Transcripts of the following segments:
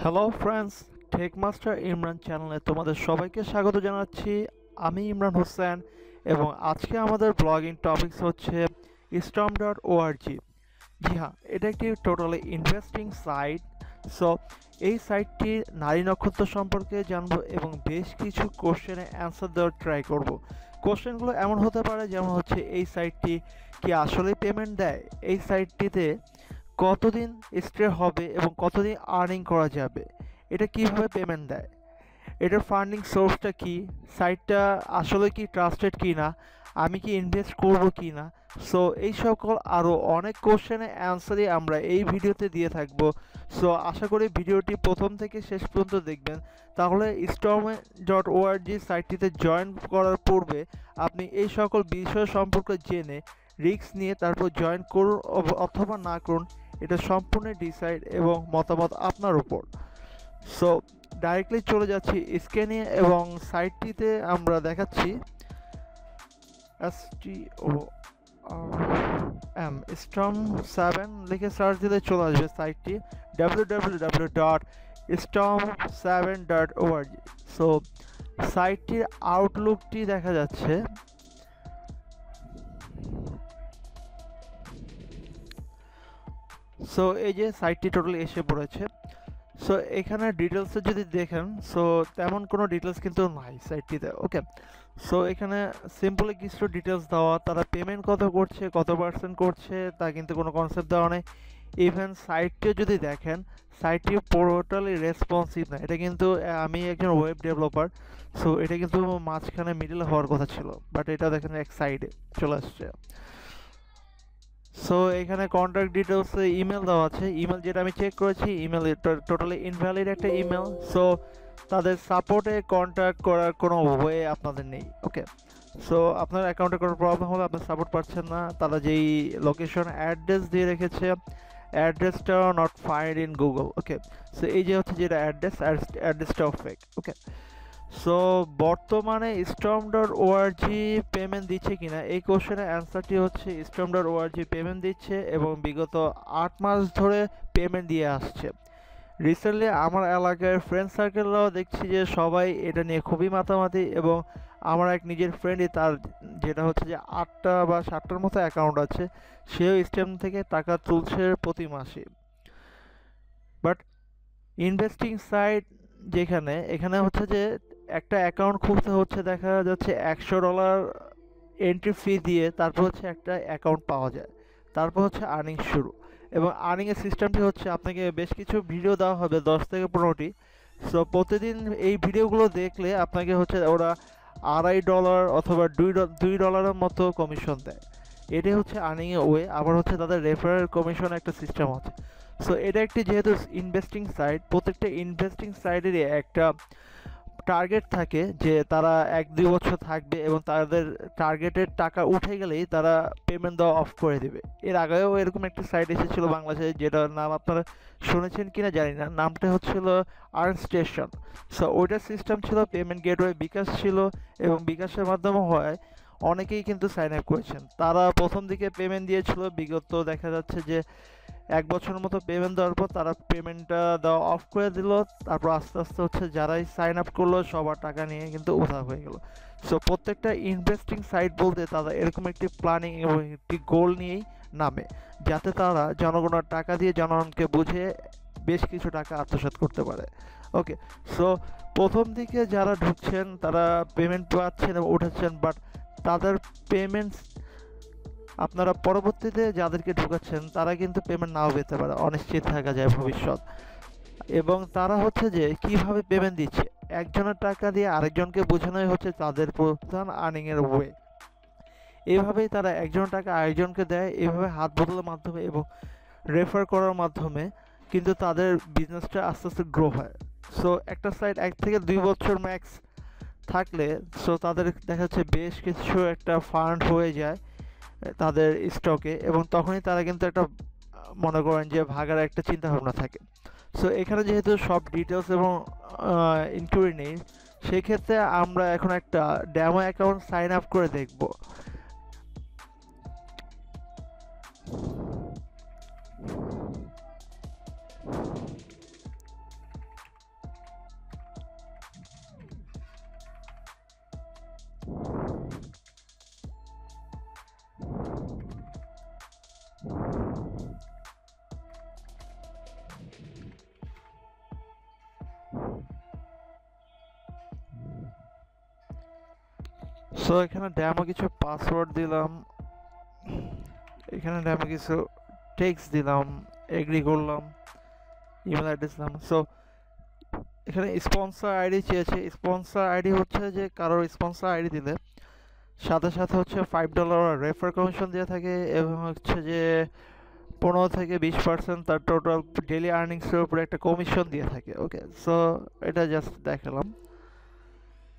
Hello friends, tech master Imran চ্যানেলে তোমাদের সবাইকে স্বাগত জানাচ্ছি। আমি ইমরান হোসেন এবং আজকে আমাদের ব্লগিং টপিকস হচ্ছে storm.org। জি হ্যাঁ, এটা একটি টোটালি ইন্টারেস্টিং সাইট। সো এই সাইটটি নারী নক্ষত্র সম্পর্কে জানবো এবং বেশ কিছু কোশ্চেনে অ্যান্সার দেওয়ার ট্রাই করব। কোশ্চেনগুলো এমন হতে পারে যেমন হচ্ছে এই সাইটটি কি আসলে পেমেন্ট দেয়, এই সাইটটিতে কতদিন স্টে হবে এবং কতদিন আর্নিং করা যাবে, এটা কিভাবে পেমেন্ট দেয়, এটার ফান্ডিং সোর্সটা কি, সাইটটা আসলে কি ট্রাস্টেড কি না, আমি কি ইনভেস্ট করব কি না। সো এই সকল আরও অনেক কোশ্চেনের অ্যান্সারই আমরা এই ভিডিওতে দিয়ে থাকব। সো আশা করি ভিডিওটি প্রথম থেকে শেষ পর্যন্ত দেখবেন, তাহলে storm.org সাইটটিতে জয়েন করার পূর্বে আপনি এই সকল বিষয় সম্পর্কে জেনে রিস্ক নিয়ে তারপর জয়েন করুন অথবা না করুন, এটা সম্পূর্ণ ডিসাইড এবং মতামত আপনার উপর। সো ডাইরেক্টলি চলে যাচ্ছি স্ক্যানে এবং সাইটটিতে আমরা দেখাচ্ছি storm7 লিখে সার্চ দিলে চলে আসবে সাইটটি www.storm7.org। সো সাইটটির আউটলুকটি দেখা যাচ্ছে। সো এই যে সাইটটি টোটালি এসে পড়েছে। সো এখানে ডিটেলসে যদি দেখেন, সো তেমন কোনো ডিটেলস কিন্তু নাই সাইটটিতে। ওকে, সো এখানে সিম্পলি কিছু ডিটেলস দেওয়া, তারা পেমেন্ট কত করছে, কত পার্সেন্ট করছে তা কিন্তু কোনো কনসেপ্ট দেওয়া নেই। ইভেন সাইটটিও যদি দেখেন, সাইটটি টোটালি রেসপন্সিভ না। এটা কিন্তু আমি একজন ওয়েব ডেভেলপার, সো এটা কিন্তু মাঝখানে মিডল হওয়ার কথা ছিল, বাট এটা দেখেন এক সাইডে চলে আসছে। সো এখানে কন্ট্যাক্ট ডিটেলসে ইমেল দেওয়া আছে, ইমেল যেটা আমি চেক করেছি ইমেল টোটালি ইনভ্যালিড একটা ইমেল। সো তাদের সাপোর্টে কন্ট্যাক্ট করার কোনো ওয়ে আপনাদের নেই। ওকে, সো আপনার অ্যাকাউন্টে কোনো প্রবলেম হলে আপনি সাপোর্ট পাচ্ছেন না, তারা যেই লোকেশন অ্যাড্রেস দিয়ে রেখেছে অ্যাড্রেসটাও not find in Google. Okay, so এই যে হচ্ছে যেটা অ্যাড্রেসটাও ফেক। ওকে, সো বর্তমানে storm.org পেমেন্ট দিচ্ছে কিনা এই কোশ্চেনের অ্যান্সারটি হচ্ছে storm.org পেমেন্ট দিচ্ছে এবং বিগত 8 মাস ধরে পেমেন্ট দিয়ে আসছে। রিসেন্টলি আমার এলাকার ফ্রেন্ড সার্কেলরাও দেখছি যে সবাই এটা নিয়ে খুবই মাতামাতি, এবং আমার এক নিজের ফ্রেন্ডই, তার যেটা হচ্ছে যে 8টা বা 7টার মতো অ্যাকাউন্ট আছে, সেও স্টেম থেকে টাকা তুলছে প্রতি মাসে। বাট ইনভেস্টিং সাইট যেখানে, এখানে হচ্ছে যে একটা অ্যাকাউন্ট খুলতে হচ্ছে দেখা যাচ্ছে $100 এন্ট্রি ফি দিয়ে, তারপর হচ্ছে একটা অ্যাকাউন্ট পাওয়া যায়, তারপর হচ্ছে আর্নিং শুরু। এবং আর্নিংয়ের সিস্টেমটি হচ্ছে আপনাকে বেশ কিছু ভিডিও দেওয়া হবে 10 থেকে 15টি। সো প্রতিদিন এই ভিডিওগুলো দেখলে আপনাকে হচ্ছে ওরা $2.5 অথবা $2 মতো কমিশন দেয়। এটাই হচ্ছে আর্নিংয়ের ওয়ে। আবার হচ্ছে তাদের রেফারেল কমিশন একটা সিস্টেম আছে। সো এটা একটি যেহেতু ইনভেস্টিং সাইট, প্রত্যেকটা ইনভেস্টিং সাইটেরই একটা টার্গেট থাকে যে তারা 1-2 বছর থাকবে এবং তাদের টার্গেটের টাকা উঠে গেলেই তারা পেমেন্ট দেওয়া অফ করে দেবে। এর আগেও এরকম একটা সাইট এসেছিল বাংলাদেশে, যেটার নাম আপনারা শুনেছেন কিনা জানি না, নামটা হচ্ছিল আর্ন স্টেশন। সো ওইটার সিস্টেম ছিল পেমেন্ট গেটওয়ে বিকাশ ছিল, এবং বিকাশের মাধ্যমে হয় অনেকেই কিন্তু সাইন আপ করেছেন। তারা প্রথম দিকে পেমেন্ট দিয়েছিল, বিগত দেখা যাচ্ছে যে 1 বছরের মতো পেমেন্ট দেওয়ার পর তারা পেমেন্টটা দেওয়া অফ করে দিল। তারপর আস্তে আস্তে হচ্ছে যারাই সাইন আপ করলো সবার টাকা নিয়ে কিন্তু উধাও হয়ে গেল। সো প্রত্যেকটা ইনভেস্টিং সাইট বলতে তারা এরকম একটি প্ল্যানিং এবং একটি গোল নিয়েই নামে, যাতে তারা জনগণের টাকা দিয়ে জনগণকে বুঝে বেশ কিছু টাকা আত্মসাৎ করতে পারে। ওকে, সো প্রথম দিকে যারা ঢুকছেন তারা পেমেন্ট পাচ্ছেন এবং উঠাচ্ছেন, বাট তাদের পেমেন্ট আপনারা পরবর্তীতে যাদেরকে ঢুকাচ্ছেন তারা কিন্তু পেমেন্ট নাও পেতে পারে, অনিশ্চিত থাকা যায় ভবিষ্যৎ। এবং তারা হচ্ছে যে কিভাবে পেমেন্ট দিচ্ছে, একজনের টাকা দিয়ে আরেকজনকে বোঝানোই হচ্ছে তাদের প্রধান আর্নিংয়ের ওয়ে। এভাবেই তারা একজনের টাকা আরেকজনকে দেয়, এভাবে হাত বদলের মাধ্যমে এবং রেফার করার মাধ্যমে কিন্তু তাদের বিজনেসটা আস্তে আস্তে গ্রো হয়। সো একটা সাইট 1 থেকে 2 বছর ম্যাক্স থাকলে, সো তাদের দেখা যাচ্ছে বেশ কিছু একটা ফান্ড হয়ে যায় তাদের স্টকে, এবং তখনই তারা কিন্তু একটা মনে করেন যে ভাগার একটা চিন্তা ভাবনা থাকে। সো এখানে যেহেতু সব ডিটেলস এবং ইনকোয়ারি নেই, সেক্ষেত্রে আমরা এখন একটা ডেমো অ্যাকাউন্ট সাইন আপ করে দেখব। সো এখানে ডেমো কিছু পাসওয়ার্ড দিলাম, এখানে ডেমো কিছু টেক্সট দিলাম, এগ্রি করলাম, ইমেল অ্যাড্রেস দিলাম। সো এখানে স্পন্সর আইডি চেয়েছে। স্পন্সর আইডি হচ্ছে যে কারোর স্পন্সর আইডি দিলে সাথে সাথে হচ্ছে $5 রেফার কমিশন দিয়ে থাকে এবং হচ্ছে যে 15 থেকে 20% তার টোটাল ডেলি আর্নিংসের উপরে একটা কমিশন দিয়ে থাকে। ওকে, সো এটা জাস্ট দেখালাম।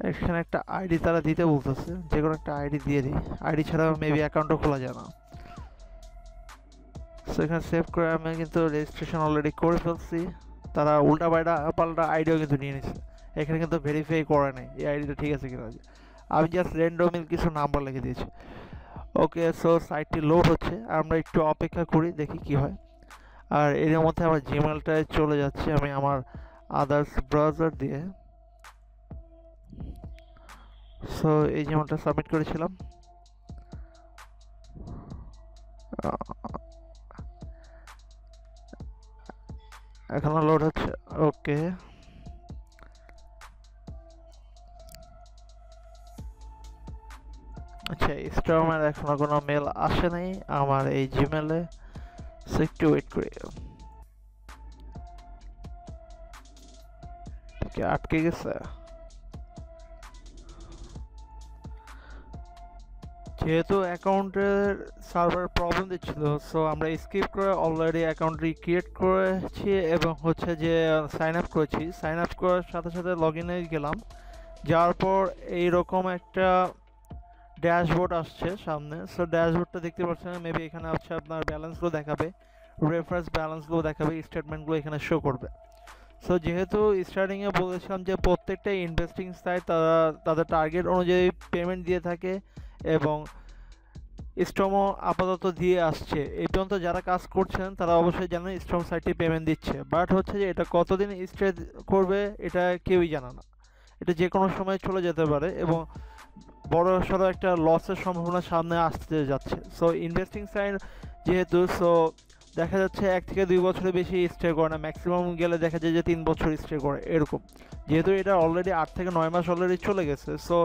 এখানে একটা আইডি তারা দিতে বলতেছে, যে কোনো একটা আইডি দিয়ে দিই। আইডি ছাড়া মেবি অ্যাকাউন্টও খোলা যায় না। সো এখানে সেভ করে আমি কিন্তু রেজিস্ট্রেশন অলরেডি করে ফেলছি। তারা উল্টা পাল্টা আইডিও কিন্তু নিয়ে নিচ্ছে। এখানে কিন্তু ভেরিফাই করে নাই এই আইডিটা ঠিক আছে কিনা। আমি জাস্ট র্যান্ডমলি কিছু নাম্বার লিখে দিয়েছি। ওকে, সো সাইটটি লোড হচ্ছে, আমরা একটু অপেক্ষা করি, দেখি কি হয়। আর এর মধ্যে আমার জিমেলটায় চলে যাচ্ছে আমি আমার আদার্স ব্রাউজার দিয়ে। সো এই জিমেলটা সাবমিট করেছিলাম। এখনো লোড হচ্ছে। ওকে, আচ্ছা, স্ট্রমের এখনো কোনো মেল আসে নাই আমার এই জিমেলে। সো একটু ওয়েট করি। ওকে, আটকে গেছে। যেহেতু অ্যাকাউন্টের সার্ভার প্রবলেম দিচ্ছিল, সো আমরা স্কিপ করে অলরেডি অ্যাকাউন্ট রিক্রিয়েট করেছি এবং হচ্ছে যে সাইন আপ করেছি। সাইন আপ করার সাথে সাথে লগ ইনে গেলাম, যাওয়ার পর এইরকম একটা ড্যাশবোর্ড আসছে সামনে। সো ড্যাশবোর্ডটা দেখতে পাচ্ছেন, মেবি এখানে হচ্ছে আপনার ব্যালেন্সগুলো দেখাবে, রেফারেন্স ব্যালেন্সগুলো দেখাবে, স্টেটমেন্টগুলো এখানে শো করবে। সো যেহেতু স্টার্টিংয়ে বলেছিলাম যে প্রত্যেকটা ইনভেস্টিং সাইট তারা তাদের টার্গেট অনুযায়ী পেমেন্ট দিয়ে থাকে এবং স্ট্রমও আপাতত দিয়ে আসছে। এই পর্যন্ত যারা কাজ করছেন তারা অবশ্যই জানেন স্ট্রম সাইটটি পেমেন্ট দিচ্ছে, বাট হচ্ছে যে এটা কতদিন স্টে করবে এটা কেউই জানে না। এটা যে কোনো সময় চলে যেতে পারে এবং বড় সড়ো একটা লসের সম্ভাবনা সামনে আসতে যাচ্ছে। সো ইনভেস্টিং সাইড যেহেতু, সো দেখা যাচ্ছে 1 থেকে 2 বছরের বেশি স্টে করে না, ম্যাক্সিমাম গেলে দেখা যায় যে 3 বছর স্টে করে এরকম। যেহেতু এটা অলরেডি 8 থেকে 9 মাস অলরেডি চলে গেছে, সো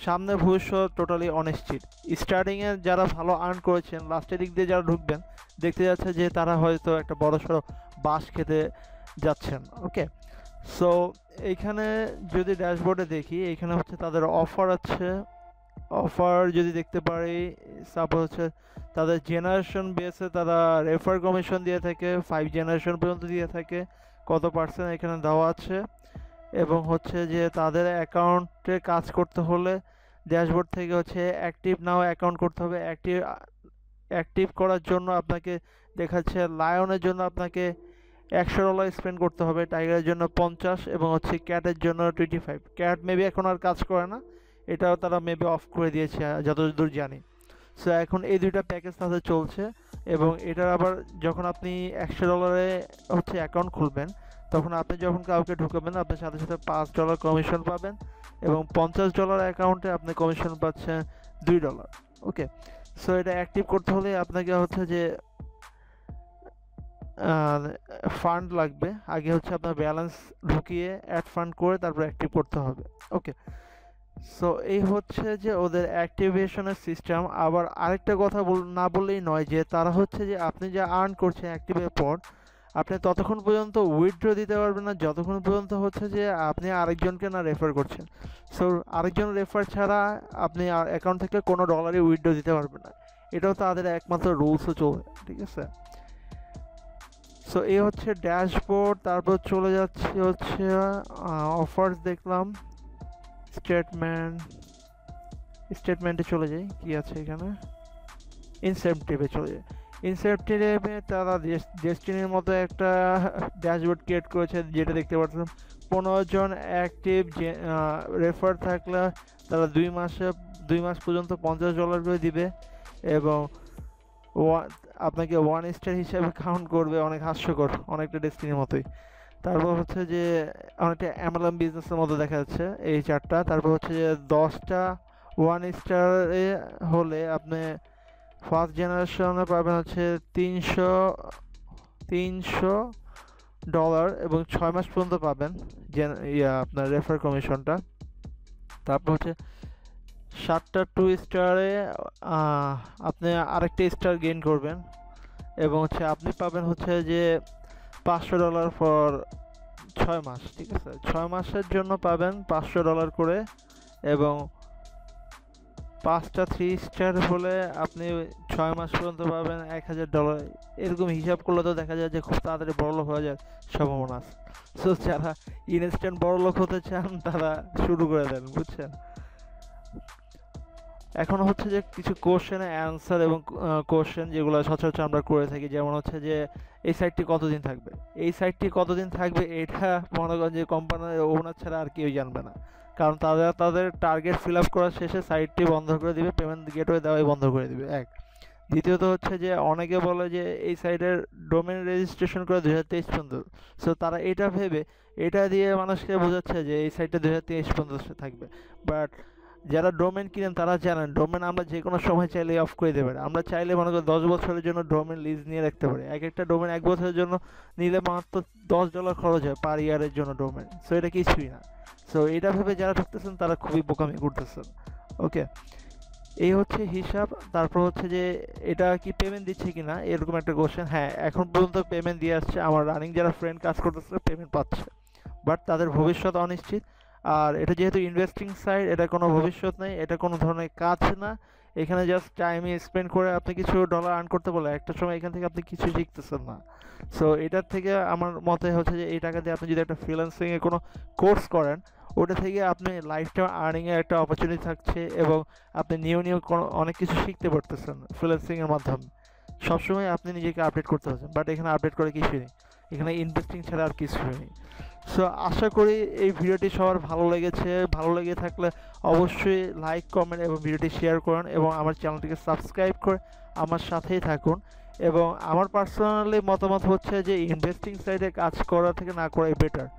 সামনে ভবিষ্যৎ টোটালি অনিশ্চিত। স্টার্টিংয়ে যারা ভালো আর্ন করেছেন, লাস্টের দিক দিয়ে যারা ঢুকবেন দেখতে যাচ্ছে যে তারা হয়তো একটা বড় সড়ো বাস খেতে যাচ্ছেন। ওকে, সো এইখানে যদি ড্যাশবোর্ডে দেখি, এইখানে হচ্ছে তাদের অফার আছে। অফার যদি দেখতে পারি, সাপোজ হচ্ছে তাদের জেনারেশন বেসে তারা রেফার কমিশন দিয়ে থাকে, 5 জেনারেশন পর্যন্ত দিয়ে থাকে, কত পার্সেন্ট এখানে দেওয়া আছে। এবং হচ্ছে যে তাদের অ্যাকাউন্টে কাজ করতে হলে ড্যাশবোর্ড থেকে হচ্ছে অ্যাক্টিভ নাও অ্যাকাউন্ট করতে হবে। অ্যাক্টিভ করার জন্য আপনাকে দেখাচ্ছে লায়নের জন্য আপনাকে $100 স্পেন্ড করতে হবে, টাইগারের জন্য 50 এবং হচ্ছে ক্যাটের জন্য 25। ক্যাট মেবি এখন আর কাজ করে না, এটাও তারা মেবি অফ করে দিয়েছে যতদূর জানি। সো এখন এই দুইটা প্যাকেজ তাদের চলছে এবং এটার আবার যখন আপনি $100 হচ্ছে অ্যাকাউন্ট খুলবেন, তখন আপনি যখন কাউকে ঢুকাবেন আপনি সাথে সাথে $5 কমিশন পাবেন এবং $50 অ্যাকাউন্টে আপনি কমিশন পাচ্ছেন $2। ওকে, সো এটা অ্যাক্টিভ করতে হলে আপনাকে হচ্ছে যে ফান্ড লাগবে। আগে হচ্ছে আপনার ব্যালেন্স ঢুকিয়ে অ্যাড ফান্ড করে তারপর অ্যাক্টিভ করতে হবে। ওকে, সো এই হচ্ছে যে ওদের অ্যাক্টিভেশনের সিস্টেম। আবার আরেকটা কথা না বললেই নয় যে তারা হচ্ছে যে আপনি যা আর্ন করছেন অ্যাক্টিভের পর আপনি ততক্ষণ পর্যন্ত উইথড্র দিতে পারবেন না যতক্ষণ পর্যন্ত হচ্ছে যে আপনি আরেকজনকে না রেফার করছেন। সো আরেকজন রেফার ছাড়া আপনি অ্যাকাউন্ট থেকে কোনো ডলারই উইথড্র দিতে পারবেন না, এটাও তাদের একমাত্র রুলসও চলবে। ঠিক আছে, সো এই হচ্ছে ড্যাশবোর্ড। তারপর চলে যাচ্ছে হচ্ছে অফার্স দেখলাম, স্টেটমেন্টে চলে যাই, কি আছে এখানে, ইনসেন্টিভে চলে যায়। ইনসেন্টিভে তারা ডেস্টিনির মতো একটা ড্যাশবোর্ড ক্রিয়েট করেছে, যেটা দেখতে পাচ্ছেন 15 জন অ্যাক্টিভ রেফার থাকলে তারা 2 মাস পর্যন্ত $50 করে দিবে এবং আপনাকে 1 স্টার হিসাবে কাউন্ট করবে। অনেক হাস্যকর, অনেকটা ডেস্টিনির মতোই। তারপর হচ্ছে যে অনেকটা MLM বিজনেসের মতো দেখা যাচ্ছে এই চারটা। তারপর হচ্ছে যে 10টা 1 স্টারে হলে আপনি ফার্স্ট জেনারেশনে পাবেন হচ্ছে $300 এবং 6 মাস পর্যন্ত পাবেন আপনার রেফার কমিশনটা। তারপর হচ্ছে 7টা 2 স্টারে আপনি আরেকটা স্টার গেইন করবেন, এবং হচ্ছে আপনি পাবেন হচ্ছে যে $500 ফর 6 মাস। ঠিক আছে, 6 মাসের জন্য পাবেন $500 করে, এবং 5টা 3 স্টার হলে আপনি 6 মাস পর্যন্ত পাবেন $1000। এরকম হিসাব করলে তো দেখা যায় যে খুব তাড়াতাড়ি বড়লোক হয়ে যাওয়ার সম্ভাবনা আছে। সো যারা ইনস্ট্যান্ট বড়লোক হতে চান তারা শুরু করে দেন, বুঝছেন। এখন হচ্ছে যে কিছু কোশ্চেন অ্যান্সার এবং কোশ্চেন যেগুলো সচরাচর আমরা করে থাকি, যেমন হচ্ছে যে এই সাইটটি কতদিন থাকবে। এই সাইটটি কতদিন থাকবে এটা মনে করেন যে কোম্পানির ওনার ছাড়া আর কেউ জানবে না, কারণ তারা তাদের টার্গেট ফিল আপ করার শেষে সাইটটি বন্ধ করে দিবে, পেমেন্ট গেটওয়ে দেওয়াই বন্ধ করে দিবে। এক, দ্বিতীয়ত হচ্ছে যে অনেকে বলে যে এই সাইটের ডোমেন রেজিস্ট্রেশন করে 2023 পর্যন্ত। সো তারা এটা ভেবে এটা দিয়ে মানুষকে বোঝাচ্ছে যে এই সাইটটা 2023 পর্যন্ত থাকবে, বাট যারা ডোমেন কিনেন তারা জানেন ডোমেন আমরা যে কোনো সময় চাইলে অফ করে দিতে পারি। আমরা চাইলে মনে করি 10 বছরের জন্য ডোমেন লিজ নিয়ে রাখতে পারি। এক একটা ডোমেন 1 বছরের জন্য নিলে মাত্র $10 খরচ হয় পার ইয়ারের জন্য ডোমেন। সো এটা কিছুই না। সো এটা ভেবে যারা ঢুকতেছেন তারা খুবই বোকামি করতেছেন। ওকে, এই হচ্ছে হিসাব। তারপর হচ্ছে যে এটা কি পেমেন্ট দিচ্ছে কিনা এরকম একটা কোশ্চেন। হ্যাঁ, এখন পর্যন্ত পেমেন্ট দিয়ে আসছে। আমার রানিং যারা ফ্রেন্ড কাজ করতেছে পেমেন্ট পাচ্ছে, বাট তাদের ভবিষ্যৎ অনিশ্চিত। আর এটা যেহেতু ইনভেস্টিং সাইট, এটা কোনো ভবিষ্যৎ নেই, এটা কোনো ধরনের কাজ না। এখানে জাস্ট টাইম স্পেন্ড করে আপনি কিছু ডলার আর্ন করতে বলে একটা সময় এখান থেকে আপনি কিছু শিখতেছেন না। সো এটার থেকে আমার মতে হচ্ছে যে এই টাকা দিয়ে আপনি যদি একটা ফ্রিল্যান্সিংয়ে কোনো কোর্স করেন, ওটা থেকে আপনি লাইফ টাইম আর্নিংয়ের একটা অপরচুনিটি থাকছে, এবং আপনি নিউ কোনো অনেক কিছু শিখতে পারতেছেন ফ্রিল্যান্সিংয়ের মাধ্যমে। সবসময় আপনি নিজেকে আপডেট করতে পারছেন, বাট এখানে আপডেট করে কিছুই নেই, এখানে ইনভেস্টিং ছাড়া আর কিছুই নেই। সো আশা করি এই ভিডিওটি সবার ভালো লেগেছে। ভালো লেগে থাকলে অবশ্যই লাইক, কমেন্ট এবং ভিডিওটি শেয়ার করুন, এবং আমার চ্যানেলটিকে সাবস্ক্রাইব করে আমার সাথেই থাকুন। এবং আমার পার্সোনালি মতামত হচ্ছে যে ইনভেস্টিং সাইডে কাজ করা থেকে না করাই বেটার।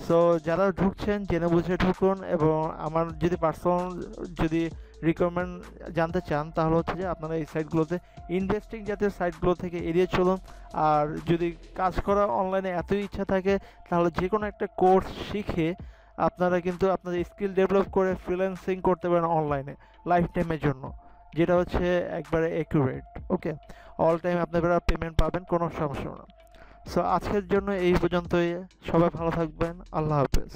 সো যারা ঢুকছেন জেনে বুঝে ঢুকুন, এবং আমার যদি পার্সোনাল যদি রিকোয়ারমেন্ট জানতে চান তাহলে হচ্ছে যে আপনারা এই সাইটগুলোতে ইনভেস্টিং জাতীয় সাইটগুলো থেকে এড়িয়ে চলুন। আর যদি কাজ করা অনলাইনে এতই ইচ্ছা থাকে তাহলে যে কোনো একটা কোর্স শিখে আপনারা কিন্তু আপনাদের স্কিল ডেভেলপ করে ফ্রিল্যান্সিং করতে পারেন অনলাইনে লাইফ টাইমের জন্য, যেটা হচ্ছে একবারে অ্যাকুরেট। ওকে, অল টাইম আপনারা পেমেন্ট পাবেন, কোনো সমস্যা না। সো আজকের জন্য এই পর্যন্তই। সবাই ভালো থাকবেন। আল্লাহ হাফেজ।